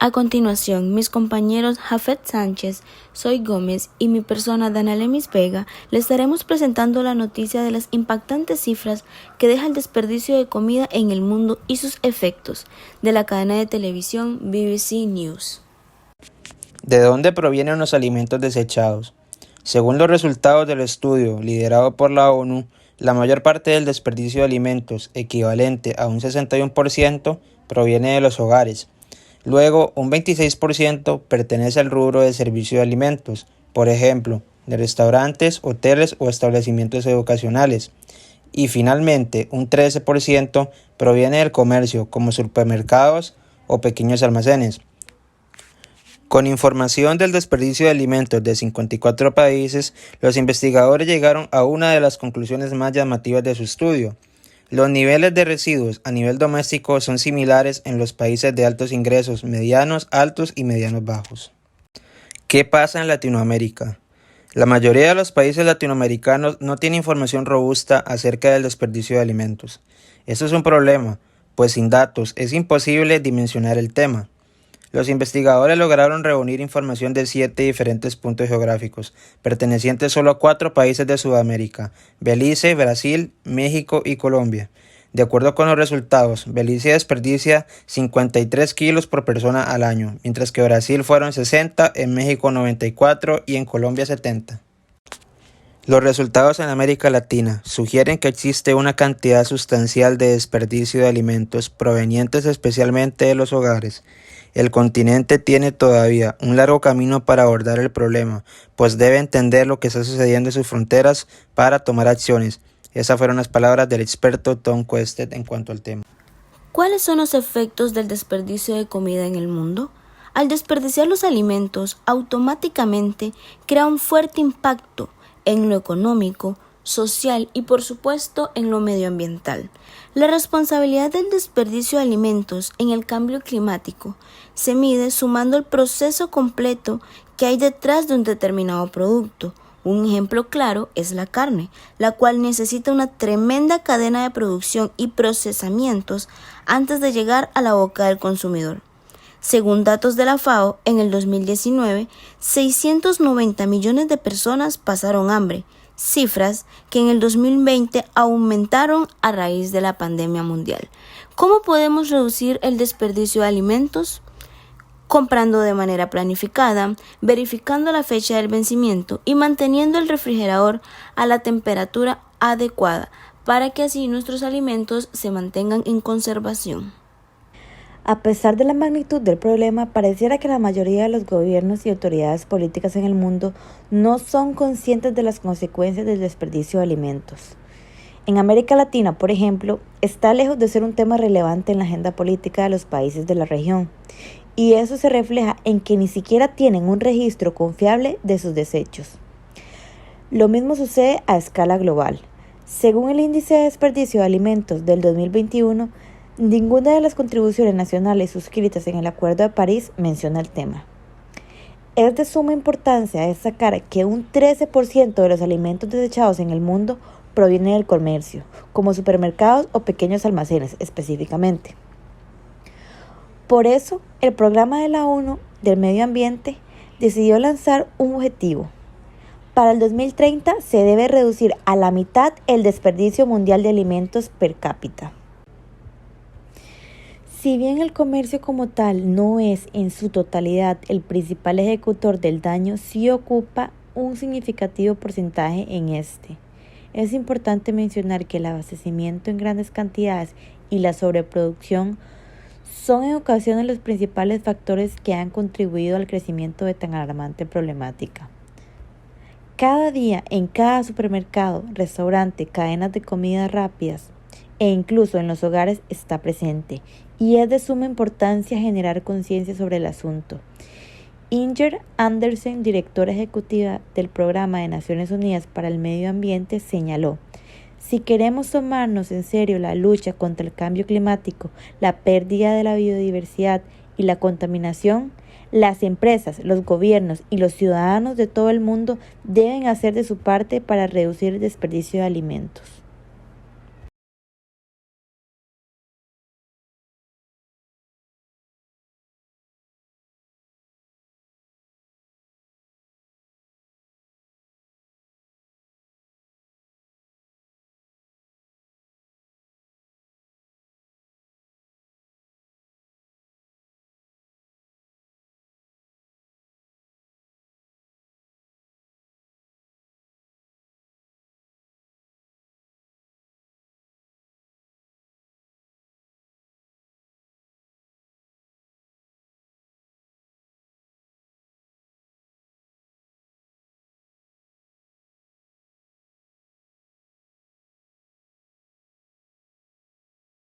A continuación, mis compañeros Jafet Sánchez, Soy Gómez y mi persona Danalemis Vega les estaremos presentando la noticia de las impactantes cifras que deja el desperdicio de comida en el mundo y sus efectos, de la cadena de televisión BBC News. ¿De dónde provienen los alimentos desechados? Según los resultados del estudio liderado por la ONU, la mayor parte del desperdicio de alimentos, equivalente a un 61%, proviene de los hogares. Luego, un 26% pertenece al rubro de servicio de alimentos, por ejemplo, de restaurantes, hoteles o establecimientos educacionales. Y finalmente, un 13% proviene del comercio, como supermercados o pequeños almacenes. Con información del desperdicio de alimentos de 54 países, los investigadores llegaron a una de las conclusiones más llamativas de su estudio. Los niveles de residuos a nivel doméstico son similares en los países de altos ingresos, medianos, altos y medianos bajos. ¿Qué pasa en Latinoamérica? La mayoría de los países latinoamericanos no tiene información robusta acerca del desperdicio de alimentos. Esto es un problema, pues sin datos es imposible dimensionar el tema. Los investigadores lograron reunir información de 7 diferentes puntos geográficos, pertenecientes solo a 4 países de Sudamérica: Belice, Brasil, México y Colombia. De acuerdo con los resultados, Belice desperdicia 53 kilos por persona al año, mientras que Brasil fueron 60, en México 94 y en Colombia 70. Los resultados en América Latina sugieren que existe una cantidad sustancial de desperdicio de alimentos provenientes especialmente de los hogares. El continente tiene todavía un largo camino para abordar el problema, pues debe entender lo que está sucediendo en sus fronteras para tomar acciones. Esas fueron las palabras del experto Tom Quested en cuanto al tema. ¿Cuáles son los efectos del desperdicio de comida en el mundo? Al desperdiciar los alimentos, automáticamente crea un fuerte impacto en lo económico, social y por supuesto en lo medioambiental. La responsabilidad del desperdicio de alimentos en el cambio climático se mide sumando el proceso completo que hay detrás de un determinado producto. Un ejemplo claro es la carne, la cual necesita una tremenda cadena de producción y procesamientos antes de llegar a la boca del consumidor. Según datos de la FAO, en el 2019, 690 millones de personas pasaron hambre, cifras que en el 2020 aumentaron a raíz de la pandemia mundial. ¿Cómo podemos reducir el desperdicio de alimentos? Comprando de manera planificada, verificando la fecha del vencimiento y manteniendo el refrigerador a la temperatura adecuada para que así nuestros alimentos se mantengan en conservación. A pesar de la magnitud del problema, pareciera que la mayoría de los gobiernos y autoridades políticas en el mundo no son conscientes de las consecuencias del desperdicio de alimentos. En América Latina, por ejemplo, está lejos de ser un tema relevante en la agenda política de los países de la región, y eso se refleja en que ni siquiera tienen un registro confiable de sus desechos. Lo mismo sucede a escala global. Según el Índice de Desperdicio de Alimentos del 2021, ninguna de las contribuciones nacionales suscritas en el Acuerdo de París menciona el tema. Es de suma importancia destacar que un 13% de los alimentos desechados en el mundo provienen del comercio, como supermercados o pequeños almacenes específicamente. Por eso, el Programa de la ONU del Medio Ambiente decidió lanzar un objetivo. Para el 2030 se debe reducir a la mitad el desperdicio mundial de alimentos per cápita. Si bien el comercio como tal no es en su totalidad el principal ejecutor del daño, sí ocupa un significativo porcentaje en este. Es importante mencionar que el abastecimiento en grandes cantidades y la sobreproducción son en ocasiones los principales factores que han contribuido al crecimiento de tan alarmante problemática. Cada día en cada supermercado, restaurante, cadenas de comidas rápidas e incluso en los hogares está presente, y es de suma importancia generar conciencia sobre el asunto. Inger Andersen, directora ejecutiva del Programa de Naciones Unidas para el Medio Ambiente, señaló: si queremos tomarnos en serio la lucha contra el cambio climático, la pérdida de la biodiversidad y la contaminación, las empresas, los gobiernos y los ciudadanos de todo el mundo deben hacer de su parte para reducir el desperdicio de alimentos.